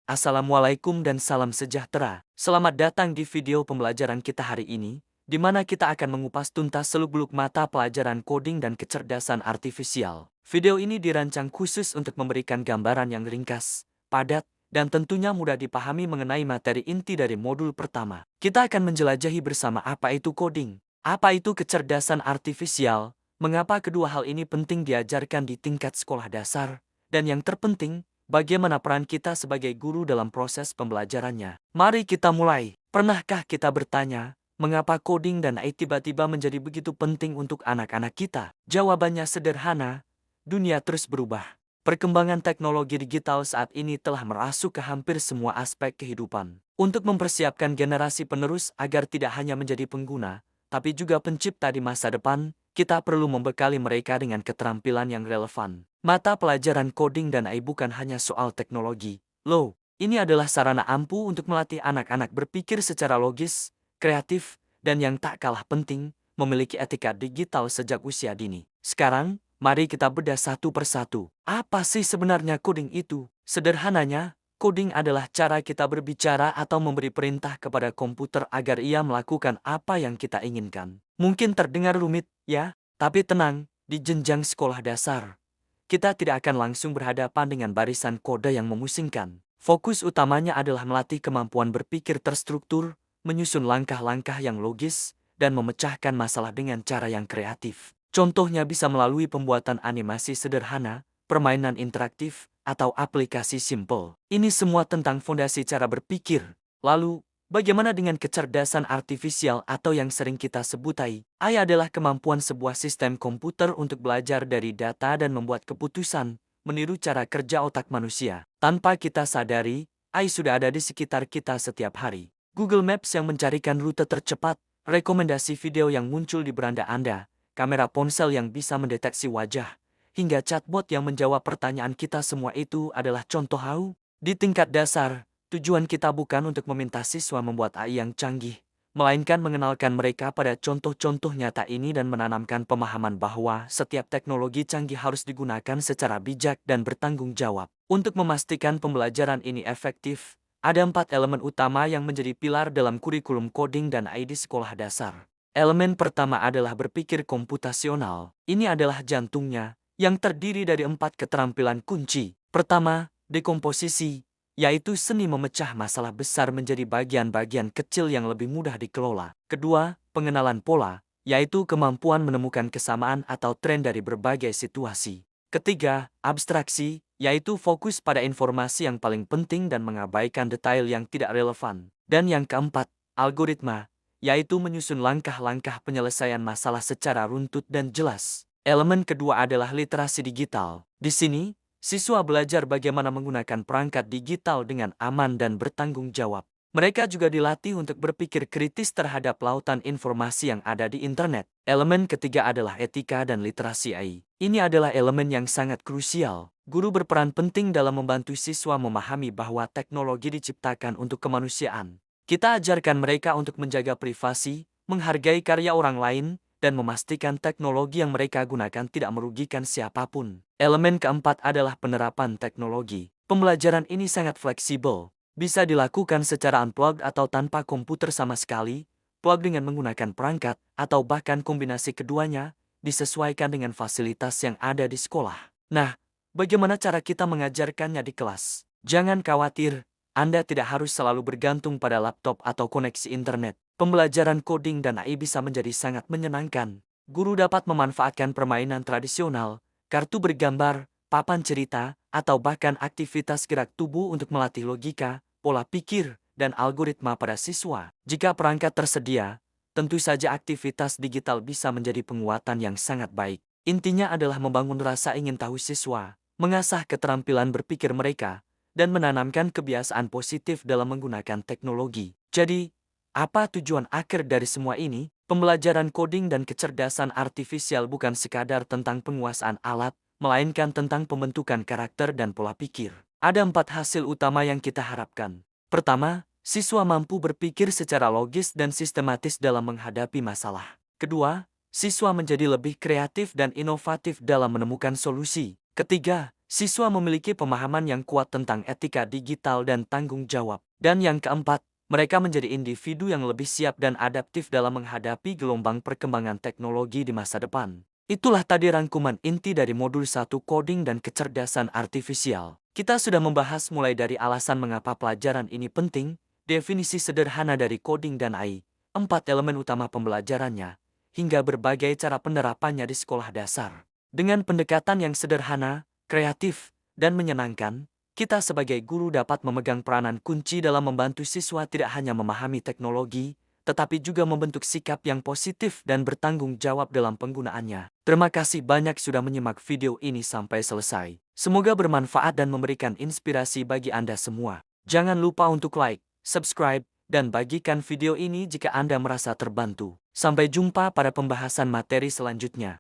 Assalamualaikum dan salam sejahtera. Selamat datang di video pembelajaran kita hari ini, di mana kita akan mengupas tuntas seluk-beluk mata pelajaran coding dan kecerdasan artifisial. Video ini dirancang khusus untuk memberikan gambaran yang ringkas, padat, dan tentunya mudah dipahami mengenai materi inti dari modul pertama. Kita akan menjelajahi bersama apa itu coding, apa itu kecerdasan artifisial, mengapa kedua hal ini penting diajarkan di tingkat sekolah dasar, dan yang terpenting, bagaimana peran kita sebagai guru dalam proses pembelajarannya? Mari kita mulai. Pernahkah kita bertanya, mengapa coding dan AI tiba-tiba menjadi begitu penting untuk anak-anak kita? Jawabannya sederhana, dunia terus berubah. Perkembangan teknologi digital saat ini telah merasuk ke hampir semua aspek kehidupan. Untuk mempersiapkan generasi penerus agar tidak hanya menjadi pengguna, tapi juga pencipta di masa depan, kita perlu membekali mereka dengan keterampilan yang relevan. Mata pelajaran coding dan AI bukan hanya soal teknologi. Loh, ini adalah sarana ampuh untuk melatih anak-anak berpikir secara logis, kreatif, dan yang tak kalah penting, memiliki etika digital sejak usia dini. Sekarang, mari kita bedah satu persatu. Apa sih sebenarnya coding itu? Sederhananya, coding adalah cara kita berbicara atau memberi perintah kepada komputer agar ia melakukan apa yang kita inginkan. Mungkin terdengar rumit, ya? Tapi tenang, di jenjang sekolah dasar, kita tidak akan langsung berhadapan dengan barisan kode yang memusingkan. Fokus utamanya adalah melatih kemampuan berpikir terstruktur, menyusun langkah-langkah yang logis, dan memecahkan masalah dengan cara yang kreatif. Contohnya bisa melalui pembuatan animasi sederhana, permainan interaktif, atau aplikasi simple. Ini semua tentang fondasi cara berpikir. Lalu, bagaimana dengan kecerdasan artifisial atau yang sering kita sebut AI? AI adalah kemampuan sebuah sistem komputer untuk belajar dari data dan membuat keputusan, meniru cara kerja otak manusia. Tanpa kita sadari, AI sudah ada di sekitar kita setiap hari. Google Maps yang mencarikan rute tercepat, rekomendasi video yang muncul di beranda Anda, kamera ponsel yang bisa mendeteksi wajah, hingga chatbot yang menjawab pertanyaan kita, semua itu adalah contoh AI. Di tingkat dasar, tujuan kita bukan untuk meminta siswa membuat AI yang canggih, melainkan mengenalkan mereka pada contoh-contoh nyata ini dan menanamkan pemahaman bahwa setiap teknologi canggih harus digunakan secara bijak dan bertanggung jawab. Untuk memastikan pembelajaran ini efektif, ada 4 elemen utama yang menjadi pilar dalam kurikulum coding dan AI di sekolah dasar. Elemen pertama adalah berpikir komputasional. Ini adalah jantungnya, yang terdiri dari 4 keterampilan kunci. Pertama, dekomposisi, yaitu seni memecah masalah besar menjadi bagian-bagian kecil yang lebih mudah dikelola. Kedua, pengenalan pola, yaitu kemampuan menemukan kesamaan atau tren dari berbagai situasi. Ketiga, abstraksi, yaitu fokus pada informasi yang paling penting dan mengabaikan detail yang tidak relevan. Dan yang keempat, algoritma, yaitu menyusun langkah-langkah penyelesaian masalah secara runtut dan jelas. Elemen kedua adalah literasi digital. Di sini, siswa belajar bagaimana menggunakan perangkat digital dengan aman dan bertanggung jawab. Mereka juga dilatih untuk berpikir kritis terhadap lautan informasi yang ada di internet. Elemen ketiga adalah etika dan literasi AI. Ini adalah elemen yang sangat krusial. Guru berperan penting dalam membantu siswa memahami bahwa teknologi diciptakan untuk kemanusiaan. Kita ajarkan mereka untuk menjaga privasi, menghargai karya orang lain, dan memastikan teknologi yang mereka gunakan tidak merugikan siapapun. Elemen keempat adalah penerapan teknologi. Pembelajaran ini sangat fleksibel, bisa dilakukan secara unplugged atau tanpa komputer sama sekali, plug dengan menggunakan perangkat, atau bahkan kombinasi keduanya, disesuaikan dengan fasilitas yang ada di sekolah. Nah, bagaimana cara kita mengajarkannya di kelas? Jangan khawatir, Anda tidak harus selalu bergantung pada laptop atau koneksi internet. Pembelajaran coding dan AI bisa menjadi sangat menyenangkan. Guru dapat memanfaatkan permainan tradisional, kartu bergambar, papan cerita, atau bahkan aktivitas gerak tubuh untuk melatih logika, pola pikir, dan algoritma pada siswa. Jika perangkat tersedia, tentu saja aktivitas digital bisa menjadi penguatan yang sangat baik. Intinya adalah membangun rasa ingin tahu siswa, mengasah keterampilan berpikir mereka, dan menanamkan kebiasaan positif dalam menggunakan teknologi. Jadi, apa tujuan akhir dari semua ini? Pembelajaran coding dan kecerdasan artifisial bukan sekadar tentang penguasaan alat, melainkan tentang pembentukan karakter dan pola pikir. Ada 4 hasil utama yang kita harapkan. Pertama, siswa mampu berpikir secara logis dan sistematis dalam menghadapi masalah. Kedua, siswa menjadi lebih kreatif dan inovatif dalam menemukan solusi. Ketiga, Siswa memiliki pemahaman yang kuat tentang etika digital dan tanggung jawab. Dan yang keempat, mereka menjadi individu yang lebih siap dan adaptif dalam menghadapi gelombang perkembangan teknologi di masa depan. Itulah tadi rangkuman inti dari modul 1 coding dan kecerdasan artifisial. Kita sudah membahas mulai dari alasan mengapa pelajaran ini penting, definisi sederhana dari coding dan AI, 4 elemen utama pembelajarannya, hingga berbagai cara penerapannya di sekolah dasar. Dengan pendekatan yang sederhana, kreatif, dan menyenangkan, kita sebagai guru dapat memegang peranan kunci dalam membantu siswa tidak hanya memahami teknologi, tetapi juga membentuk sikap yang positif dan bertanggung jawab dalam penggunaannya. Terima kasih banyak sudah menyimak video ini sampai selesai. Semoga bermanfaat dan memberikan inspirasi bagi Anda semua. Jangan lupa untuk like, subscribe, dan bagikan video ini jika Anda merasa terbantu. Sampai jumpa pada pembahasan materi selanjutnya.